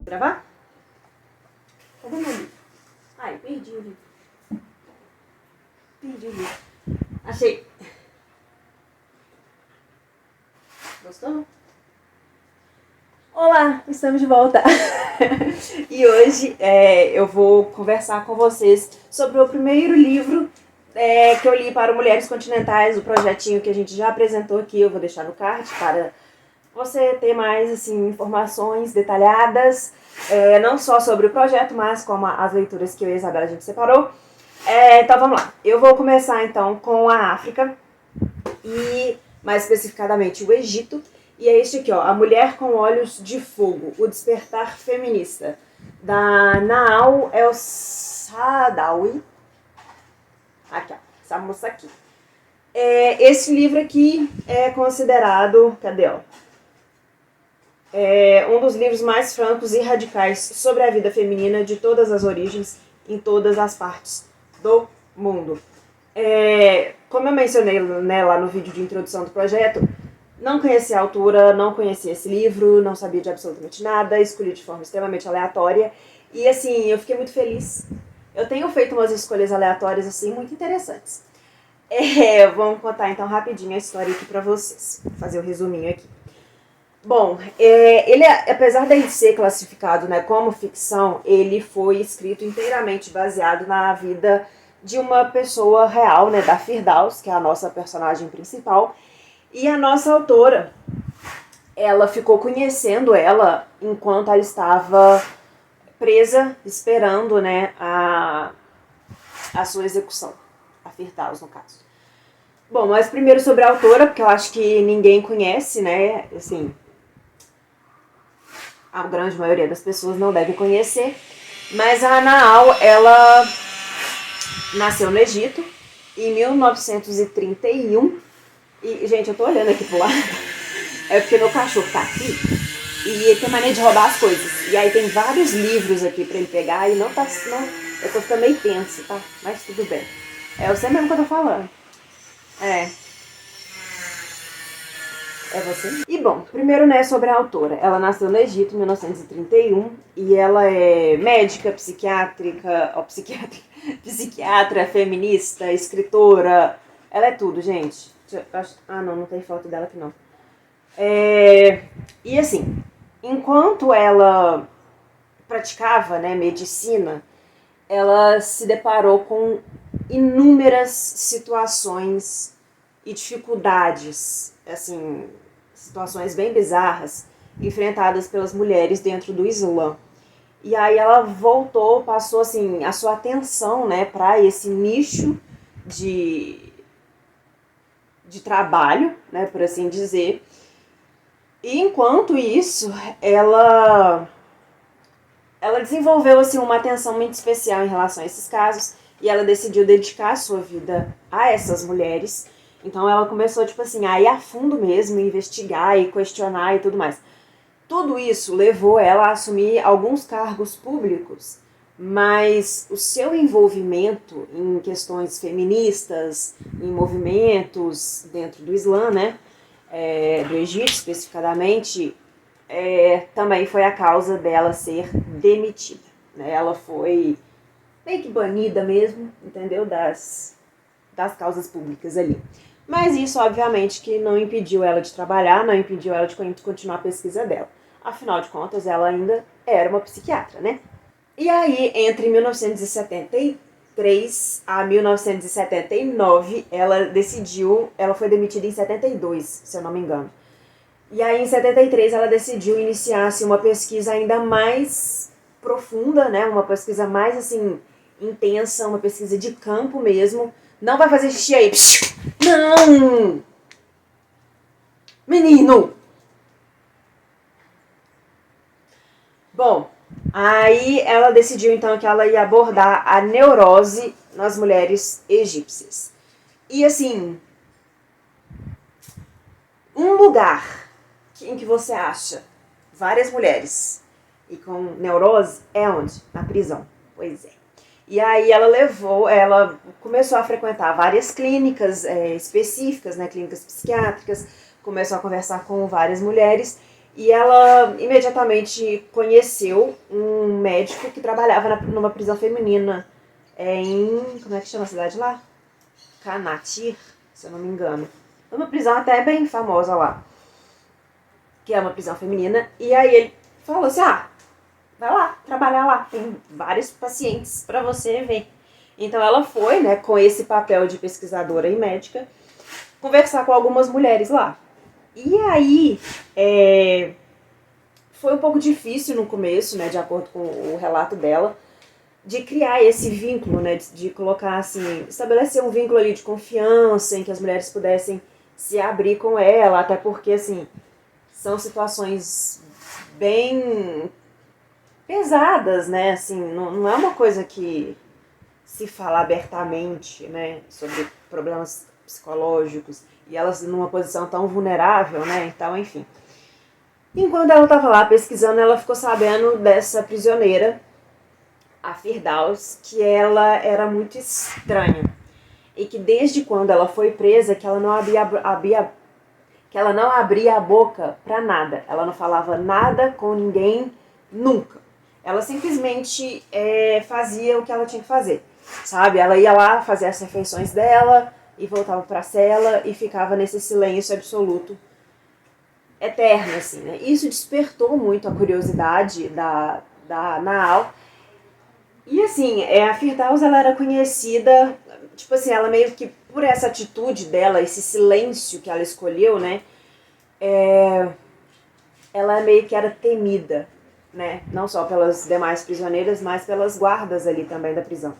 Gravar? Cadê meu livro? Ai, perdi o livro. Achei. Gostou? Olá, estamos de volta. E hoje eu vou conversar com vocês sobre o primeiro livro que eu li para Mulheres Continentais, o projetinho que a gente já apresentou aqui. Eu vou deixar no card para você ter mais assim, informações detalhadas, não só sobre o projeto, mas como as leituras que eu e a Isabela a gente separou. Então vamos lá. Eu vou começar então com a África e mais especificadamente o Egito. E é este aqui, ó, A Mulher com Olhos de Fogo, O Despertar Feminista, da Naal El-Saadawi. Aqui, ó, essa moça aqui. Esse livro aqui é considerado, cadê, ó? Um dos livros mais francos e radicais sobre a vida feminina de todas as origens, em todas as partes do mundo. Como eu mencionei, né, lá no vídeo de introdução do projeto, não conhecia a autora, não conhecia esse livro, não sabia de absolutamente nada, escolhi de forma extremamente aleatória. E assim, eu fiquei muito feliz. Eu tenho feito umas escolhas aleatórias assim muito interessantes. Vamos contar então rapidinho a história aqui pra vocês. Vou fazer um resuminho aqui. Bom, ele, apesar de ser classificado, né, como ficção, ele foi escrito inteiramente baseado na vida de uma pessoa real, né, da Firdaus, que é a nossa personagem principal. E a nossa autora, ela ficou conhecendo ela enquanto ela estava presa, esperando, né, a sua execução. A Firdaus, no caso. Bom, mas primeiro sobre a autora, porque eu acho que ninguém conhece, né, assim, a grande maioria das pessoas não deve conhecer. Mas a Naal, ela nasceu no Egito em 1931. E, gente, eu tô olhando aqui pro lado. É porque meu cachorro tá aqui e ele tem mania de roubar as coisas. E aí tem vários livros aqui pra ele pegar e não tá... Não, eu tô ficando meio tenso, tá? Mas tudo bem. Eu sei mesmo o que eu tô falando. É você? E bom, primeiro, né, sobre a autora. Ela nasceu no Egito em 1931 e ela é médica, psiquiatra, feminista, escritora. Ela é tudo, gente. Não tem foto dela aqui não. E assim, enquanto ela praticava, né, medicina, ela se deparou com inúmeras situações e dificuldades, assim, situações bem bizarras, enfrentadas pelas mulheres dentro do Islã. E aí ela passou assim, a sua atenção, né, para esse nicho de trabalho, né, por assim dizer. E enquanto isso, ela desenvolveu assim, uma atenção muito especial em relação a esses casos e ela decidiu dedicar a sua vida a essas mulheres. Então ela começou, tipo assim, a ir a fundo mesmo, investigar e questionar e tudo mais. Tudo isso levou ela a assumir alguns cargos públicos, mas o seu envolvimento em questões feministas, em movimentos dentro do Islã, né, do Egito especificadamente, também foi a causa dela ser demitida. Né? Ela foi meio que banida mesmo, entendeu? Das causas públicas ali. Mas isso, obviamente, que não impediu ela de trabalhar, não impediu ela de continuar a pesquisa dela. Afinal de contas, ela ainda era uma psiquiatra, né? E aí, entre 1973 a 1979, ela foi demitida em 72, se eu não me engano. E aí, em 73, ela decidiu iniciar assim, uma pesquisa ainda mais profunda, né? Uma pesquisa mais, assim, intensa, uma pesquisa de campo mesmo. Não vai fazer xixi aí. Não! Menino! Bom, aí ela decidiu então que ela ia abordar a neurose nas mulheres egípcias. E assim, um lugar em que você acha várias mulheres e com neurose é onde? Na prisão. Pois é. E aí ela começou a frequentar várias clínicas específicas, né, clínicas psiquiátricas, começou a conversar com várias mulheres E ela imediatamente conheceu um médico que trabalhava numa prisão feminina em... Como é que chama a cidade lá? Kanatir, se eu não me engano. É uma prisão até bem famosa lá, que é uma prisão feminina. E aí ele falou assim, vai lá, trabalhar lá, tem vários pacientes pra você ver. Então ela foi, né, com esse papel de pesquisadora e médica, conversar com algumas mulheres lá. E aí, foi um pouco difícil no começo, né, de acordo com o relato dela, de criar esse vínculo, né, de colocar assim, estabelecer um vínculo ali de confiança em que as mulheres pudessem se abrir com ela, até porque assim, são situações bem pesadas, né, assim, não é uma coisa que se fala abertamente, né, sobre problemas psicológicos e elas numa posição tão vulnerável, né, então enfim. Enquanto ela estava lá pesquisando, ela ficou sabendo dessa prisioneira, a Firdaus, que ela era muito estranha. E que desde quando ela foi presa, que ela não abria a boca para nada. Ela não falava nada com ninguém, nunca. Ela simplesmente fazia o que ela tinha que fazer, sabe? Ela ia lá fazer as refeições dela e voltava para a cela e ficava nesse silêncio absoluto, eterno, assim, né? Isso despertou muito a curiosidade da Naal. E assim, a Firdaus, ela era conhecida, tipo assim, ela meio que por essa atitude dela, esse silêncio que ela escolheu, né? Ela meio que era temida, né? Não só pelas demais prisioneiras, mas pelas guardas ali também da prisão.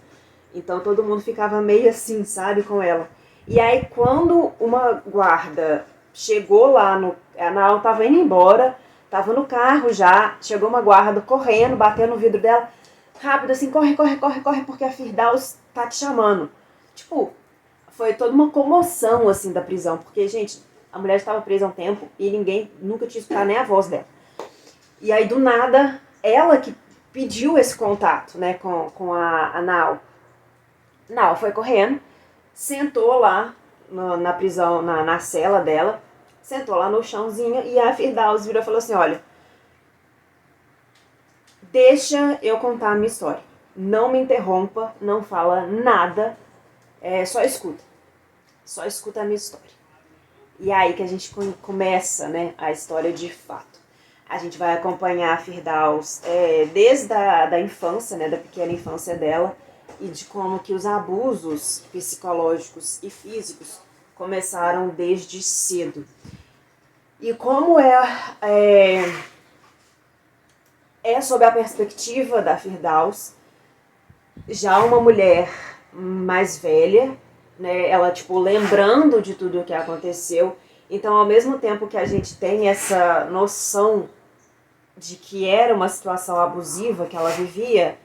Então todo mundo ficava meio assim, sabe, com ela. E aí quando uma guarda chegou lá no... A Naal tava indo embora, tava no carro já, chegou uma guarda correndo, batendo no vidro dela, rápido assim, corre, corre, corre, corre, porque a Firdaus tá te chamando. Tipo, foi toda uma comoção, assim, da prisão, porque, gente, a mulher estava presa há um tempo e ninguém nunca tinha escutado nem a voz dela. E aí, do nada, ela que pediu esse contato, né, com a Naal. Naal foi correndo, sentou lá na prisão, na cela dela, sentou lá no chãozinho e a Firdaus virou e falou assim, olha, deixa eu contar a minha história. Não me interrompa, não fala nada, só escuta. Só escuta a minha história. E é aí que a gente começa, né, a história de fato. A gente vai acompanhar a Firdaus desde da infância, né, da pequena infância dela, e de como que os abusos psicológicos e físicos começaram desde cedo. E como é sob a perspectiva da Firdaus, já uma mulher mais velha, né, ela tipo lembrando de tudo o que aconteceu. Então, ao mesmo tempo que a gente tem essa noção de que era uma situação abusiva que ela vivia,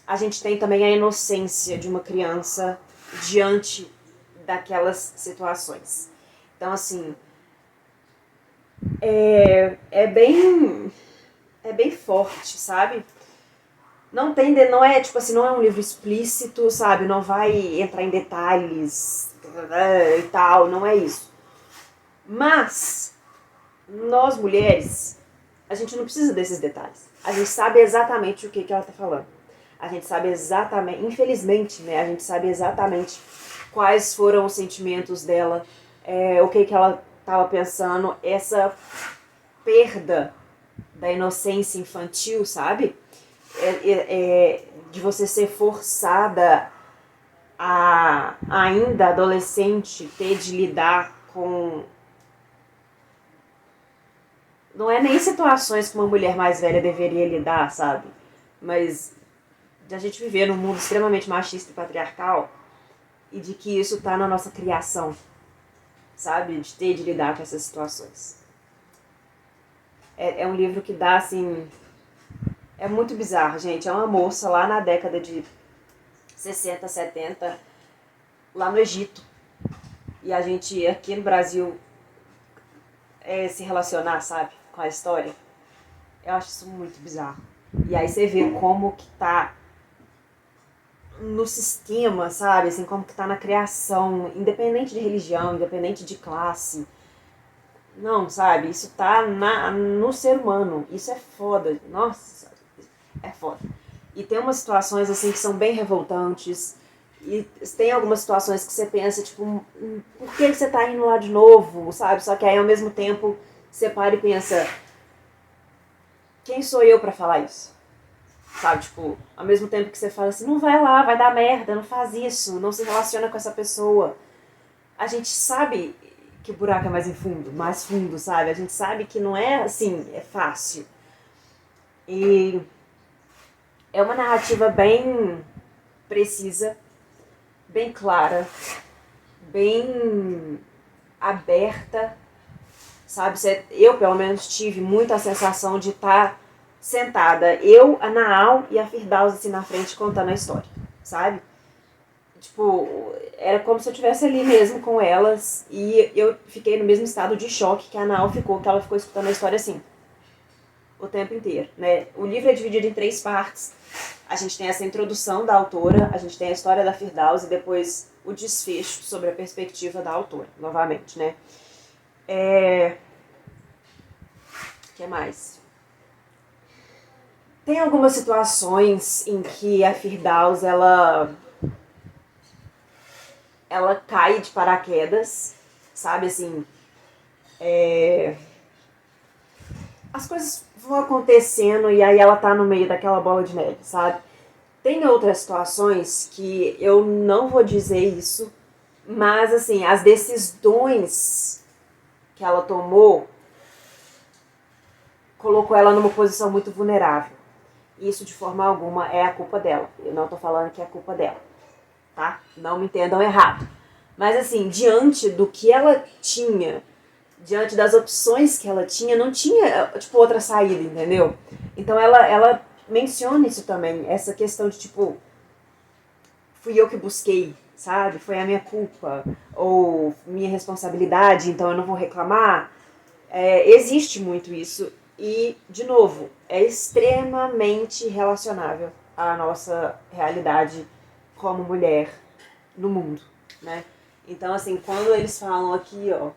a gente tem também a inocência de uma criança diante daquelas situações. Então, assim, é bem forte, sabe? Não é tipo assim, não é um livro explícito, sabe? Não vai entrar em detalhes e tal, não é isso. Mas nós mulheres, a gente não precisa desses detalhes. A gente sabe exatamente o que ela tá falando. A gente sabe exatamente, infelizmente, né? A gente sabe exatamente quais foram os sentimentos dela, o que ela tava pensando, essa perda da inocência infantil, sabe? De você ser forçada a, ainda adolescente, ter de lidar com... Não é nem situações que uma mulher mais velha deveria lidar, sabe? Mas de a gente viver num mundo extremamente machista e patriarcal e de que isso tá na nossa criação, sabe? De ter de lidar com essas situações. É um livro que dá, assim... É muito bizarro, gente. É uma moça lá na década de 60, 70, lá no Egito. E a gente aqui no Brasil se relacionar, sabe, com a história. Eu acho isso muito bizarro. E aí você vê como que tá no sistema, sabe, assim, como que tá na criação, independente de religião, independente de classe. Não, sabe? Isso tá no ser humano. Isso é foda. Nossa, é foda. E tem umas situações assim que são bem revoltantes. E tem algumas situações que você pensa, tipo, por que você tá indo lá de novo, sabe? Só que aí ao mesmo tempo você para e pensa, quem sou eu pra falar isso? Sabe, tipo, ao mesmo tempo que você fala assim, não vai lá, vai dar merda, não faz isso, não se relaciona com essa pessoa. A gente sabe que o buraco é mais fundo, sabe? A gente sabe que não é assim, é fácil. E é uma narrativa bem precisa, bem clara, bem aberta, sabe? Eu, pelo menos, tive muito a sensação de estar sentada, eu, a Naal e a Firdaus assim na frente contando a história, sabe? Tipo, era como se eu estivesse ali mesmo com elas e eu fiquei no mesmo estado de choque que a Naal ficou, que ela ficou escutando a história assim, o tempo inteiro, né? O livro é dividido em 3 partes. A gente tem essa introdução da autora, a gente tem a história da Firdaus e depois o desfecho sobre a perspectiva da autora, novamente, né? O que mais? Tem algumas situações em que a Firdaus, ela cai de paraquedas, sabe, assim, as coisas vão acontecendo e aí ela tá no meio daquela bola de neve, sabe? Tem outras situações que eu não vou dizer isso, mas assim, as decisões que ela tomou colocou ela numa posição muito vulnerável. Isso de forma alguma é a culpa dela. Eu não tô falando que é a culpa dela, tá? Não me entendam errado. Mas assim, diante do que ela tinha, diante das opções que ela tinha, não tinha, tipo, outra saída, entendeu? Então ela menciona isso também, essa questão de, tipo, fui eu que busquei, sabe? Foi a minha culpa, ou minha responsabilidade, então eu não vou reclamar. Existe muito isso e, de novo, é extremamente relacionável à nossa realidade como mulher no mundo, né? Então, assim, quando eles falam aqui, ó,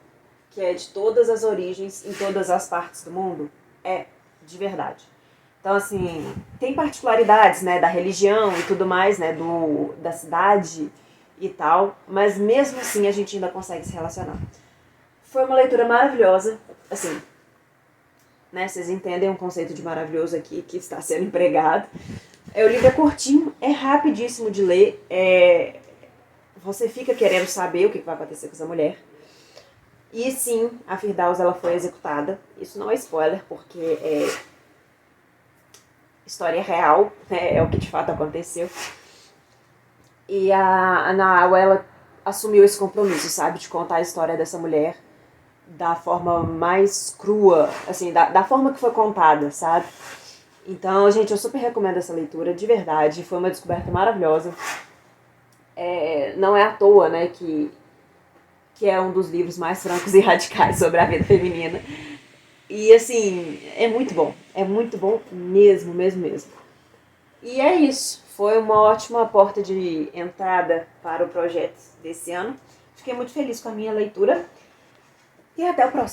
que é de todas as origens, em todas as partes do mundo, é de verdade. Então, assim, tem particularidades, né, da religião e tudo mais, né, da cidade e tal, mas mesmo assim a gente ainda consegue se relacionar. Foi uma leitura maravilhosa, assim, né, vocês entendem o conceito de maravilhoso aqui que está sendo empregado. O livro é curtinho, é rapidíssimo de ler, você fica querendo saber o que vai acontecer com essa mulher. E sim, a Firdaus ela foi executada. Isso não é spoiler, porque é história real, né? É o que de fato aconteceu. E a Naawa, ela assumiu esse compromisso, sabe? De contar a história dessa mulher da forma mais crua, assim, da forma que foi contada, sabe? Então, gente, eu super recomendo essa leitura, de verdade. Foi uma descoberta maravilhosa. Não é à toa, né, que é um dos livros mais francos e radicais sobre a vida feminina. E, assim, é muito bom mesmo, mesmo, mesmo. E é isso, foi uma ótima porta de entrada para o projeto desse ano. Fiquei muito feliz com a minha leitura e até o próximo.